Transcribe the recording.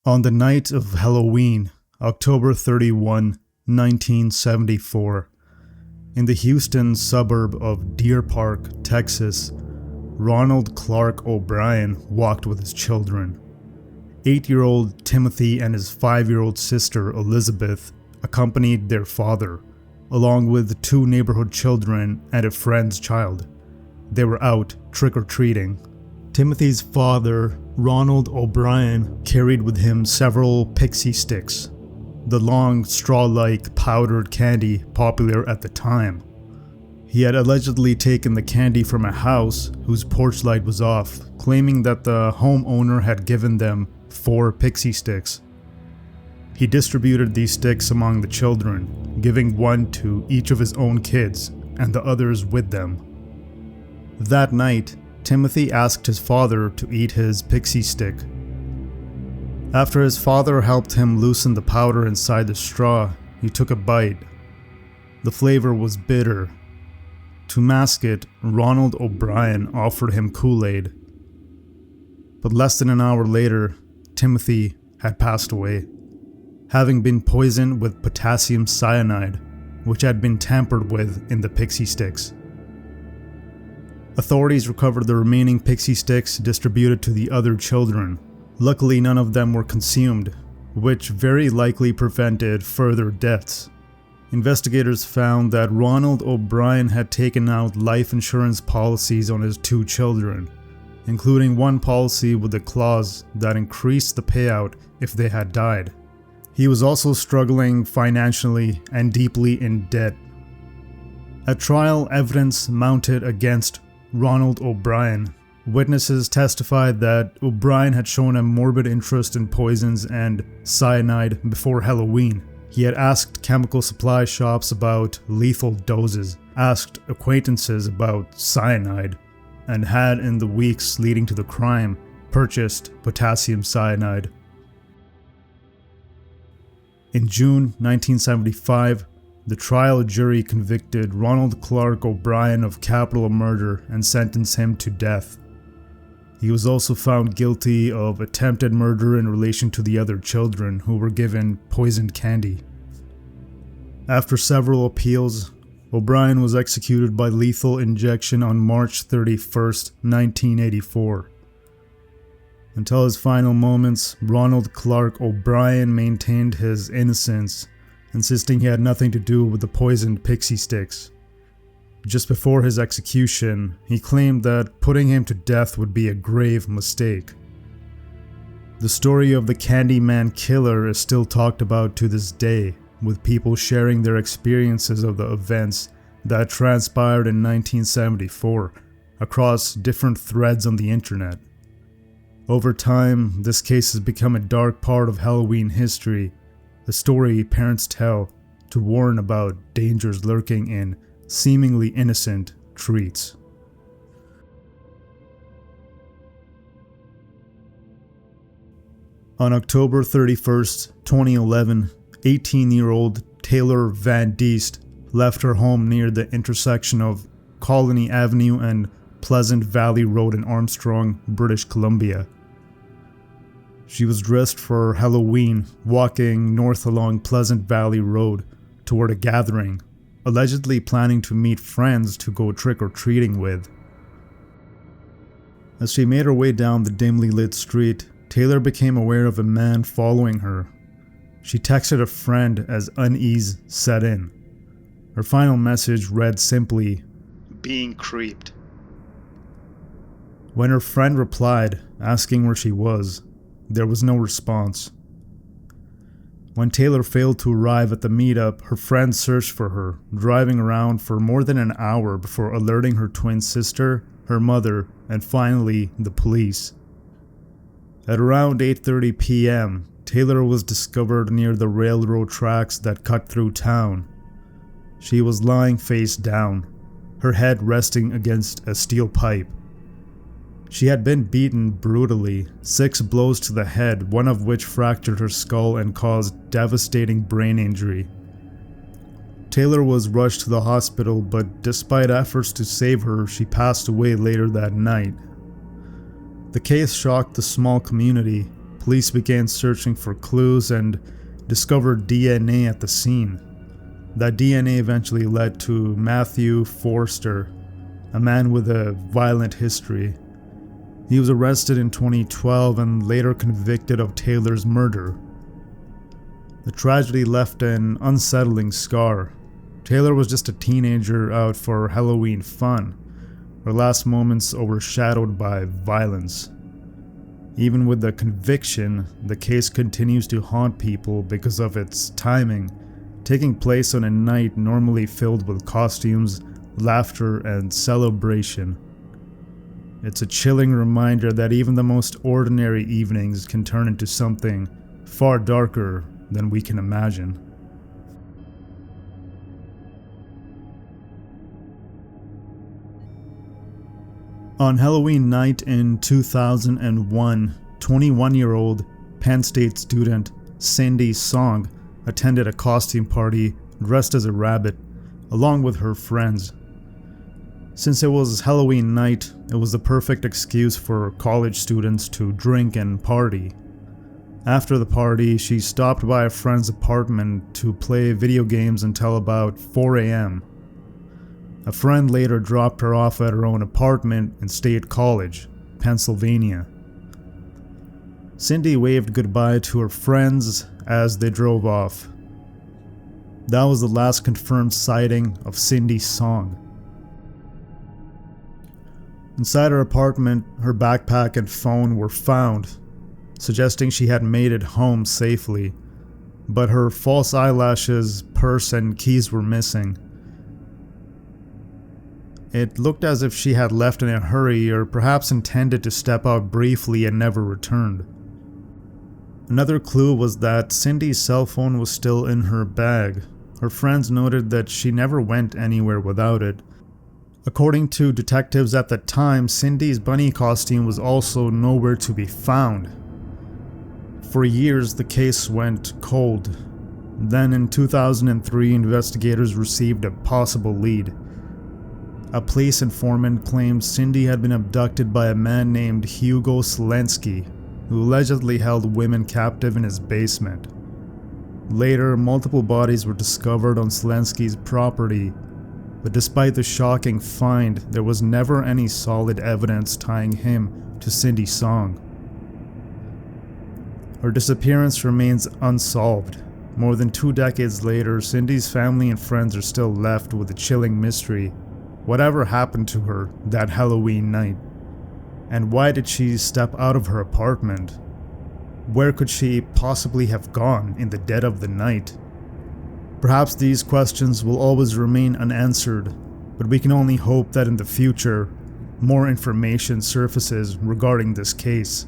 On the night of Halloween, October 31, 1974, in the Houston suburb of Deer Park, Texas, Ronald Clark O'Brien walked with his children. 8-year-old Timothy and his 5-year-old sister Elizabeth accompanied their father, along with 2 neighborhood children and a friend's child. They were out trick-or-treating. Timothy's father, Ronald O'Brien, carried with him several pixie sticks, the long straw-like powdered candy popular at the time. He had allegedly taken the candy from a house whose porch light was off, claiming that the homeowner had given them 4 pixie sticks. He distributed these sticks among the children, giving one to each of his own kids and the others with them. That night, Timothy asked his father to eat his pixie stick. After his father helped him loosen the powder inside the straw, he took a bite. The flavor was bitter. To mask it, Ronald O'Brien offered him Kool-Aid. But less than an hour later, Timothy had passed away, having been poisoned with potassium cyanide, which had been tampered with in the pixie sticks. Authorities recovered the remaining pixie sticks distributed to the other children. Luckily, none of them were consumed, which very likely prevented further deaths. Investigators found that Ronald O'Brien had taken out life insurance policies on his 2 children, including one policy with a clause that increased the payout if they had died. He was also struggling financially and deeply in debt. At trial, evidence mounted against Ronald O'Brien. Witnesses testified that O'Brien had shown a morbid interest in poisons and cyanide before Halloween. He had asked chemical supply shops about lethal doses, asked acquaintances about cyanide, and had, in the weeks leading to the crime, purchased potassium cyanide. In June 1975, the trial jury convicted Ronald Clark O'Brien of capital murder and sentenced him to death. He was also found guilty of attempted murder in relation to the other children who were given poisoned candy. After several appeals, O'Brien was executed by lethal injection on March 31, 1984. Until his final moments, Ronald Clark O'Brien maintained his innocence, insisting he had nothing to do with the poisoned pixie sticks. Just before his execution, he claimed that putting him to death would be a grave mistake. The story of the Candyman killer is still talked about to this day, with people sharing their experiences of the events that transpired in 1974 across different threads on the internet. Over time, this case has become a dark part of Halloween history, a story parents tell to warn about dangers lurking in seemingly innocent treats. On October 31st, 2011, 18-year-old Taylor Van Diest left her home near the intersection of Colony Avenue and Pleasant Valley Road in Armstrong, British Columbia. She was dressed for Halloween, walking north along Pleasant Valley Road toward a gathering, allegedly planning to meet friends to go trick-or-treating with. As she made her way down the dimly lit street, Taylor became aware of a man following her. She texted a friend as unease set in. Her final message read simply, "Being creeped." When her friend replied, asking where she was, there was no response. When Taylor failed to arrive at the meetup, her friend searched for her, driving around for more than an hour before alerting her twin sister, her mother, and finally the police. At around 8:30 p.m., Taylor was discovered near the railroad tracks that cut through town. She was lying face down, her head resting against a steel pipe. She had been beaten brutally, 6 blows to the head, one of which fractured her skull and caused devastating brain injury. Taylor was rushed to the hospital, but despite efforts to save her, she passed away later that night. The case shocked the small community. police began searching for clues and discovered DNA at the scene. That DNA eventually led to Matthew Forster, a man with a violent history. He was arrested in 2012 and later convicted of Taylor's murder. The tragedy left an unsettling scar. Taylor was just a teenager out for Halloween fun, her last moments overshadowed by violence. Even with the conviction, the case continues to haunt people because of its timing, taking place on a night normally filled with costumes, laughter, and celebration. It's a chilling reminder that even the most ordinary evenings can turn into something far darker than we can imagine. On Halloween night in 2001, 21-year-old Penn State student Cindy Song attended a costume party dressed as a rabbit, along with her friends. Since it was Halloween night, it was the perfect excuse for college students to drink and party. After the party, she stopped by a friend's apartment to play video games until about 4 a.m. A friend later dropped her off at her own apartment in State College, Pennsylvania. Cindy waved goodbye to her friends as they drove off. That was the last confirmed sighting of Cindy Song. Inside her apartment, her backpack and phone were found, suggesting she had made it home safely, but her false eyelashes, purse, and keys were missing. It looked as if she had left in a hurry or perhaps intended to step out briefly and never returned. Another clue was that Cindy's cell phone was still in her bag. Her friends noted that she never went anywhere without it. According to detectives at the time, Cindy's bunny costume was also nowhere to be found. For years, the case went cold. Then in 2003, investigators received a possible lead. A police informant claimed Cindy had been abducted by a man named Hugo Selensky, who allegedly held women captive in his basement. Later, multiple bodies were discovered on Selensky's property, but despite the shocking find, there was never any solid evidence tying him to Cindy Song. Her disappearance remains unsolved. More than 2 decades later, Cindy's family and friends are still left with a chilling mystery. Whatever happened to her that Halloween night? And why did she step out of her apartment? Where could she possibly have gone in the dead of the night? Perhaps these questions will always remain unanswered, but we can only hope that in the future, more information surfaces regarding this case.